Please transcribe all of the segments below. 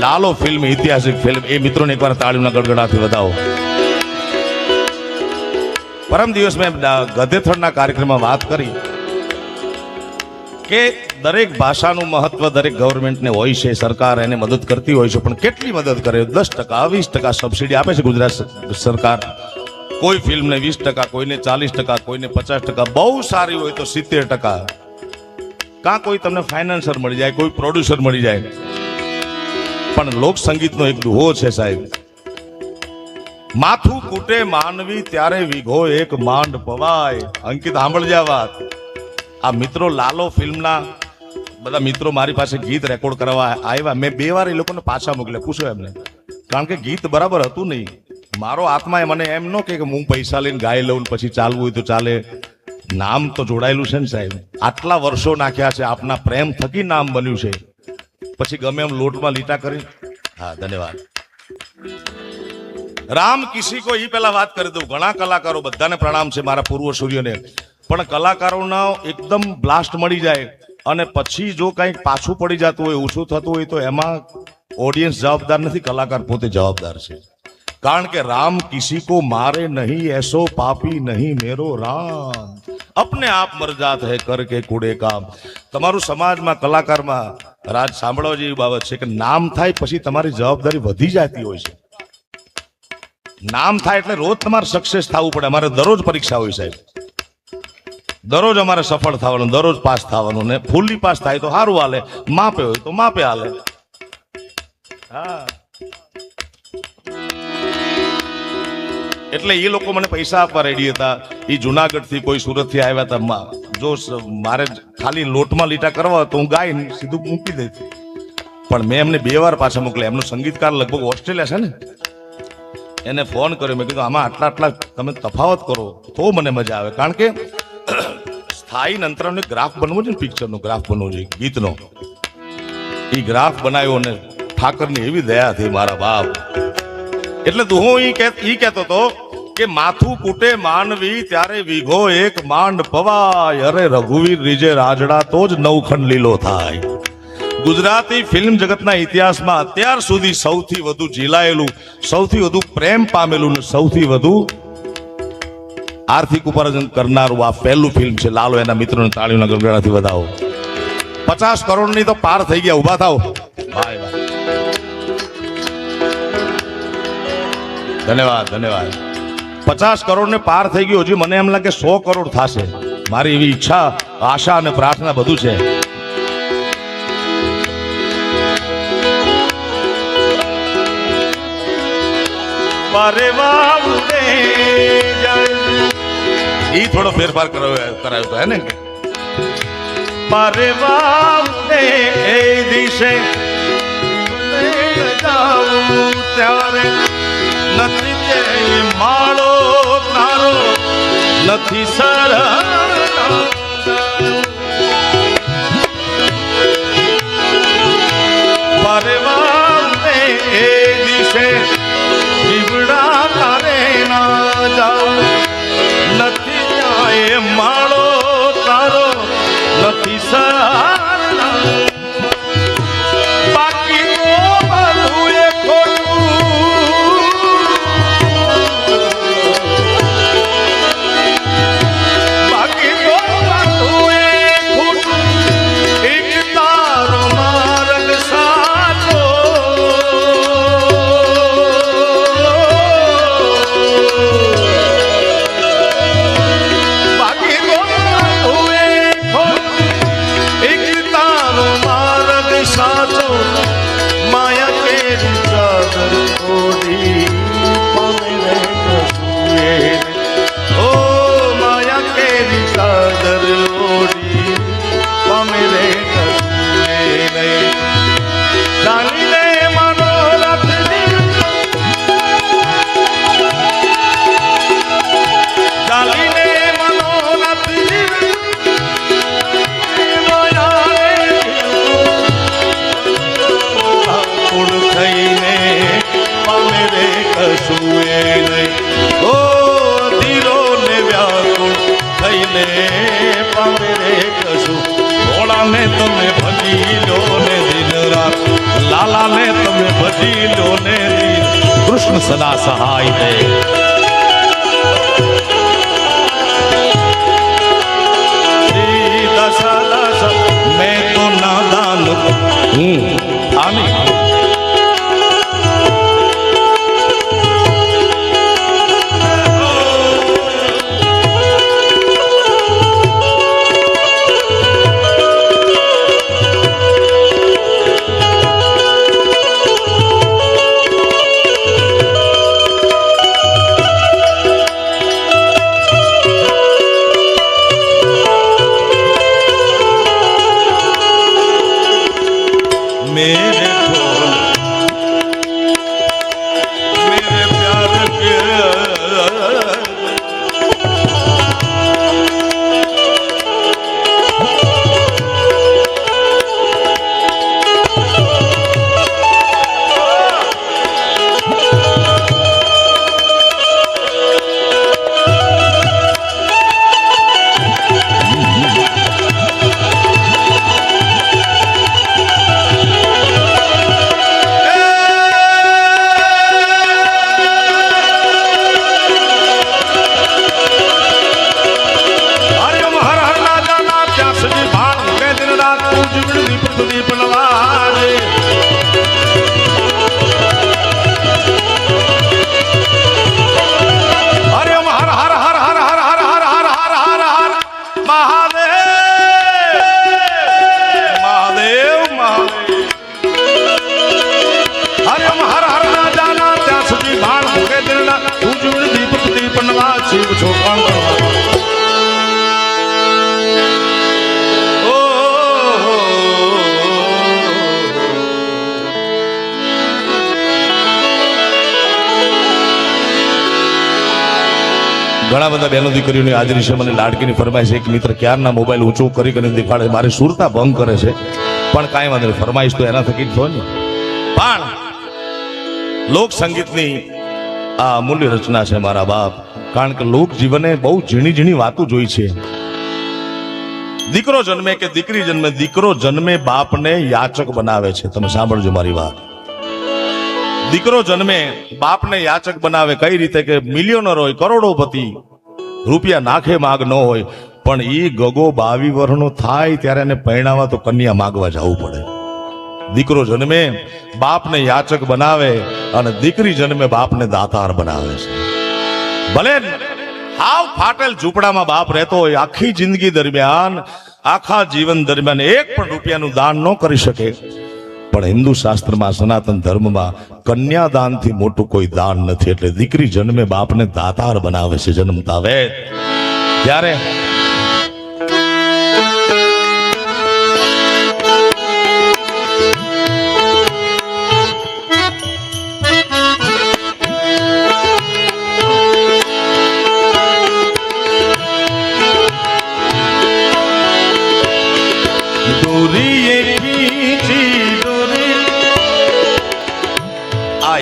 Lalo film ઐતિહાસિક film એ મિત્રોને એકવાર તાળીઓના ગડગડાથી વધાવો. પરમ દિવસ મેં ગધેથડના કાર્યક્રમમાં વાત કરી કે દરેક ભાષાનું મહત્વ દરેક ગવર્મેન્ટને હોય છે, સરકાર એને મદદ કરતી હોય છે, પણ કેટલી મદદ કરે? 10%, 20% સબસિડી આપે છે ગુજરાત સરકાર. કોઈ ફિલ્મને 20%, કોઈને 40%, કોઈને 50%, બહુ સારી હોય તો 70%. કાં કોઈ તમને ફાઇનાન્સર મળી જાય, કોઈ પ્રોડ્યુસર મળી જાય. પણ લોક સંગીતનો એક દુહો છે સાહેબ, માથું કૂટે માનવી ત્યારે વિઘો એક માંડ પવાય. અંકિત સાંભળજે આ વાત. આ મિત્રો લાલો ફિલ્મના બધા મિત્રો મારી પાસે ગીત રેકોર્ડ કરવા આવ્યા. મેં 2 વાર એ લોકોને પાછા મોકલ્યા. પૂછો એમને, કારણ કે ગીત બરાબર હતું નહીં. મારો આત્મા મને એમ ન કે હું પૈસા લઈને ગાઈ લઉં પછી ચાલવું હોય તો ચાલે. નામ તો જોડાયેલું છે ને સાહેબ. આટલા વર્ષો નાખ્યા છે, આપના પ્રેમ થકી નામ બન્યું છે. પછી ગમે એમ લોટમાં લીટા કરી. હા, ધન્યવાદ. રામ કિસી કો ઈ પહેલા વાત કરી દઉં. ઘણા કલાકારો, બધાને પ્રણામ છે મારા પૂર્વ સૂર્યને, પણ કલાકારોના એકદમ બ્લાસ્ટ મળી જાય અને પછી જો કંઈક પાછું પડી જતું હોય, ઓછું થતું હોય, તો એમાં ઓડિયન્સ જવાબદાર નથી, કલાકાર પોતે જવાબદાર છે. કારણ કે રામ કિસી કો મારે નહીં, એસો પાપી નહીં મેરો રામ, અપને આપ મર જાત હૈ કરકે કુડે કામ. તમારું સમાજમાં, કલાકારમાં રાજ સાંભળવા જેવી બાબત છે કે નામ થાય પછી તમારી જવાબદારી વધી જતી હોય છે. નામ થાય એટલે રોજ તમારે સક્સેસ થવું પડે. અમારે દરરોજ પરીક્ષા હોય સાહેબ, દરરોજ અમારે સફળ થવાનું, દરરોજ પાસ થવાનું. ને ફૂલ્લી પાસ થાય તો સારું હાલે, માપે હોય તો માપે હાલે. હા, એટલે એ લોકો મને પૈસા આપવા રેડી હતા. એ જુનાગઢ થી, કોઈ સુરત થી આવ્યા હતા. જો મારે ખાલી લોટમાં લીટા કરવા હોય તો હું ગાઈને સીધું મૂકી દેતી, પણ મેં એમને 2 વાર પાછા મોકલ્યા. એમનો સંગીતકાર લગભગ ઓસ્ટ્રેલિયા છે ને, એને ફોન કર્યો. મેં કીધું આમાં આટલા તમે તફાવત કરો તો મને મજા આવે. કારણ કે સ્થાયી અંતરાલનો ગ્રાફ બનવો છે ને, પિક્ચરનો ગ્રાફ બનવો જોઈએ, ગીતનો. એ ગ્રાફ બનાવ્યો અને ઠાકરની એવી દયા થઈ મારા બાપ. એટલે હું ઈ કહેતો હતો કે માથું કૂટે માનવી ત્યારે વિઘો એક માંડ પવાય. અરે રઘુવીર રીજે રાજડા તો જ નવખંડ લીલો થાય. ગુજરાતી ફિલ્મ જગતના ઇતિહાસમાં અત્યાર સુધી સૌથી વધુ ઝીલાયેલું, સૌથી વધુ પ્રેમ પામેલું ને સૌથી વધુ આર્થિક ઉપાર્જન કરનારું આ પહેલું ફિલ્મ છે લાલો. એના મિત્રોને તાળીઓના ગડગડાથી વધાવો. 50 કરોડની તો પાર થઈ ગયા. ઉભા થાવ. ભાઈ ભાઈ, ધન્યવાદ, ધન્યવાદ. 50 કરોડ ને પાર થઈ ગયું. હજી મને એમ લાગે 100 કરોડ થશે. મારી એવી ઈચ્છા, આશા અને પ્રાર્થના બધું છે. ઈ થોડો ફેરફાર કરાયો તો હે ને. મારે વાવને એ દિશે ત્યારે નથી તે માળો તારો નથી સર. મારે વાવને એ દિશે જીવડા તારે ના જાઓ, નથી જાય માળો તારો નથી સારા. બાકી તો બધું એ ખોટું, બાકી તો બધું એ ખોટું. એક તારો માર્ગ સાચો, તમે ભજી લો ને દિન રાત લાલા ને તમે ભજી લો ને કૃષ્ણ સદા સહાય દે मैं तो नादान हूँ आमी मेरे ढोल मेरे प्यार के ઘણા બધા બહેનો દીકરીઓની હાજરી છે મને લાડકીની ફરમાઈશ એક મિત્ર ક્યારના મોબાઈલ ઊંચો કરી કરીને દેખાડે મારી સુરતા ભંગ કરે છે પણ કાંઈ વાંધો નહીં ફરમાઈશ તો એના થકી જ થયો ને પણ લોક સંગીતની આ અમૂલ્ય રચના છે મારા બાપ કારણ કે લોક જીવને બહુ ઝીણી ઝીણી વાતો જોઈ છે દીકરો જન્મે કે દીકરી જન્મે દીકરો જન્મે બાપને યાચક બનાવે છે તમે સાંભળજો મારી વાત દીકરો જન્મે બાપને યાચક બનાવે કઈ રીતે કે મિલિયનર હોય કરોડોપતિ રૂપિયા નાખે માગ ન હોય પણ ઈ ગગો 22 વર્ષનો થાય ત્યારે એને પરણાવવા તો કન્યા માગવા જવું પડે દીકરો જન્મે બાપને યાચક બનાવે અને દીકરી જન્મે બાપને દાતાર બનાવે છે ભલે હાવ ફાટેલ ઝૂંપડામાં બાપ રહેતો હોય આખી જિંદગી દરમિયાન આખા જીવન દરમિયાન એક પણ રૂપિયાનું દાન ન કરી શકે પણ હિન્દુ શાસ્ત્રમાં સનાતન ધર્મમાં કન્યાદાનથી મોટું કોઈ દાન નથી એટલે દીકરી જન્મે બાપને દાતાર બનાવે છે જન્મતા વે ત્યારે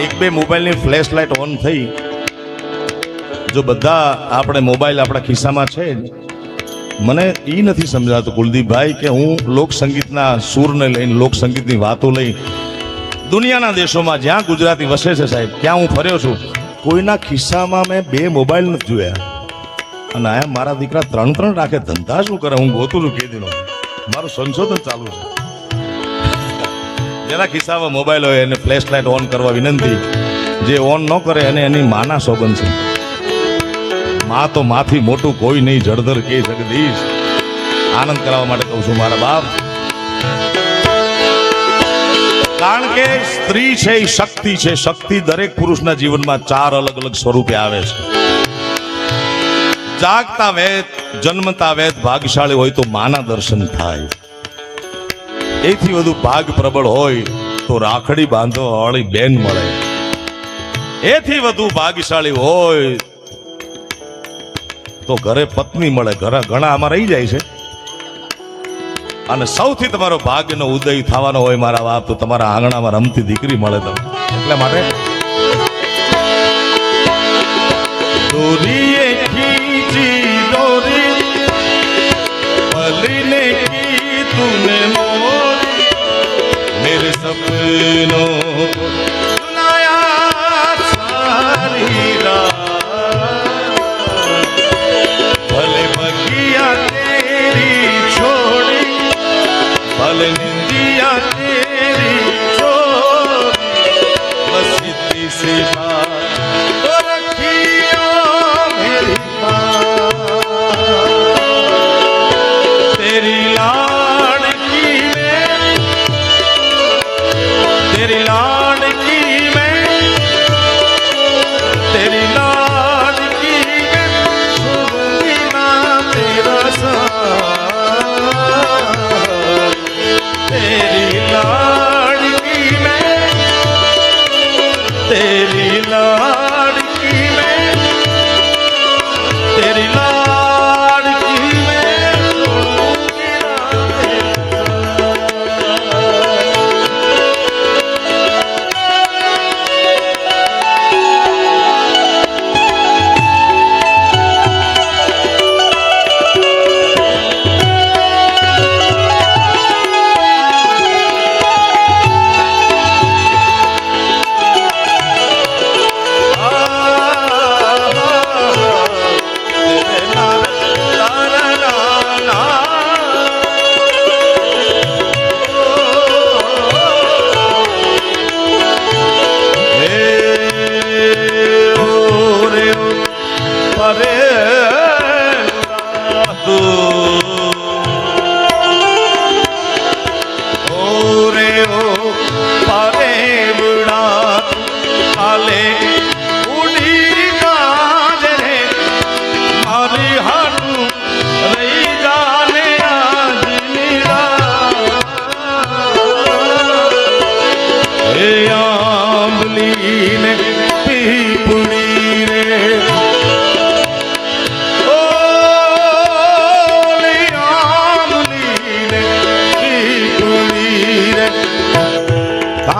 એક બે મોબાઈલની ફ્લેશ લાઇટ ઓન થઈ જો બધા આપણે મોબાઈલ આપણા ખિસ્સામાં છે મને એ નથી સમજાતું કુલદીપભાઈ કે હું લોક સંગીતના સૂરને લઈને લોક સંગીતની વાતો લઈ દુનિયાના દેશોમાં જ્યાં ગુજરાતી વસે છે સાહેબ ત્યાં હું ફર્યો છું કોઈના ખિસ્સામાં મેં બે મોબાઈલ નથી જોયા અને આયા મારા દીકરા 3 રાખે ધંધા શું કરે હું ગોતું છું કે દીનો મારું સંશોધન ચાલુ છે જેના ખિસ્સામાં મોબાઈલ હોય એને ફ્લેશ લાઇટ ઓન કરવા વિનંતી જે ઓન ન કરે એને એની માના સોગન છે માં તો માથી મોટું કોઈ નહીં જળધર કે જગદીશ આનંદ કરાવવા માટે કહું છું મારા બાપ કારણ કે સ્ત્રી છે એ શક્તિ છે શક્તિ દરેક પુરુષના જીવનમાં 4 અલગ અલગ સ્વરૂપે આવે છે જાગતા વેદ જન્મતા વેદ ભાગ્યશાળી હોય તો માના દર્શન થાય એથી વધુ ભાગ પ્રબળ હોય તો રાખડી બાંધો વાળી બેન મળે એથી વધુ ભાગ્યશાળી હોય તો ઘરે પત્ની મળે ઘણા આમાં રહી જાય છે અને સૌથી તમારો ભાગ્યનો ઉદય થવાનો હોય મારા બાપ તો તમારા આંગણામાં રમતી દીકરી મળે તમને એટલા માટે દોરીએ ખીચી દોરી પલીને કી તુને मेरे सपनों सुनाया सारी रात भले बगिया तेरी छोड़ी भले निंदिया तेरी छोड़ी बस इतनी सी बात तो रखियो मेरी बात तेरी लाड़की में तेरी लाड़की में तेरी लाड़की में सुनूंगी ना तेरा साथ तेरी लाड़की में तेरी लाड़की में तेरी लाड़की में सुनूंगी ना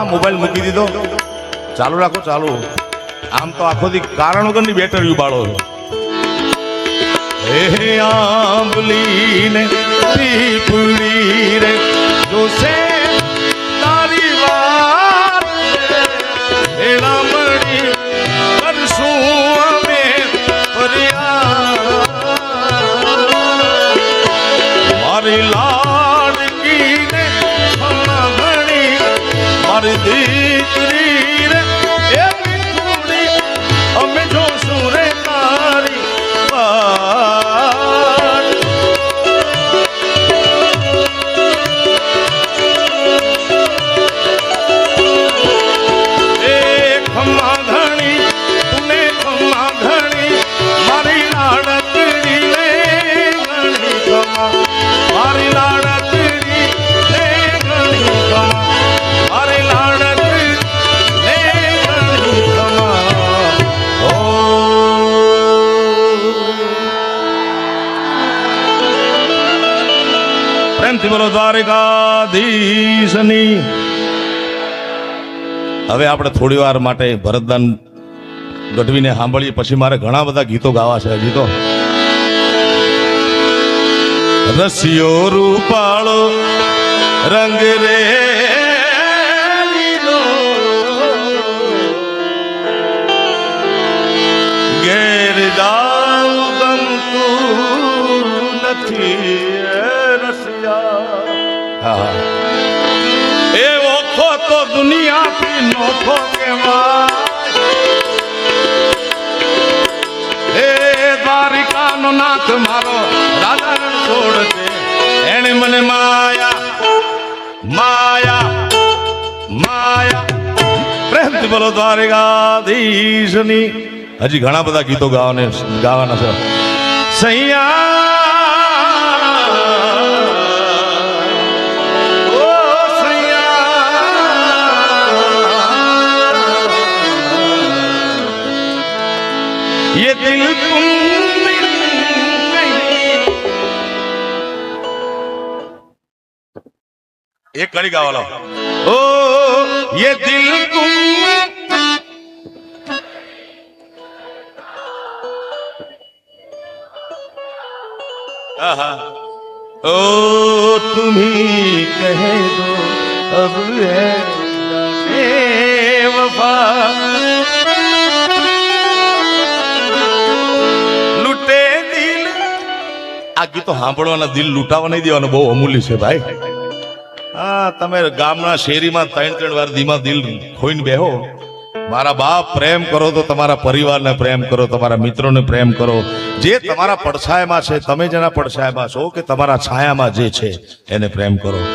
મોબાઈલ મૂકી દીધો ચાલુ રાખો ચાલુ આમ તો આખો દી કારણ વગરની બેટરી ઉબાળો હે આંબલી ને પીપળી રે જોશે તારી વાત એના મળી કરશું અમે ફરિયાદ મારી લાડકી ને મારી દીકરી રે એ મીઠુડી અમે જોશું રે તારી વાત એ ખમ્મા ઘણી તુને ખમ્મા ઘણી મારી લાડકડી રે ઘણી ખમ્મા મારી લાડકડી રે ઘણી ખમ્મા મારી લાડકડી રે ઘણી ખમ્મા ઓ પ્રેમથી બોલો દ્વારકાધીશની. હવે આપણે થોડી વાર માટે ભરતદાન ગઢવીને સાંભળીએ, પછી મારે ઘણા બધા ગીતો ગાવા છે હજી તો. રસિયો રૂપાળો રંગ રે લીલો ઘેર જાઉં ગમતું નથી રસિયા એ ઓખો તો દુનિયાથી નોખો કેવાય એ દ્વારિકાનો નાથ મારો રાધા રણછોડ છે એને મને માયા માયા માયા. પ્રેમથી બોલો દ્વારકાધીશની. હજી ઘણા બધા ગીતો ગાવાના છે. સૈયા ये दिल तुम एक कड़ी गावालो ओ ये दिल तुम आहा ओ तुम ही कह दो अब है जाने वफा લૂટે દિલ. આ ગીતો સાંભળવાના દિલ લૂંટાવા નહીં દેવાના બહુ અમૂલ્ય છે ભાઈ. હા, તમે ગામના શેરીમાં 3 વાર ધીમા દિલ ખોઈને બેહો. મારા બાપ પ્રેમ કરો તો તમારા પરિવારને પ્રેમ કરો, તમારા મિત્રોને પ્રેમ કરો. જે તમારા પડછાયામાં છે, તમે જેના પડછાયામાં છો કે તમારા છાયામાં જે છે એને પ્રેમ કરો.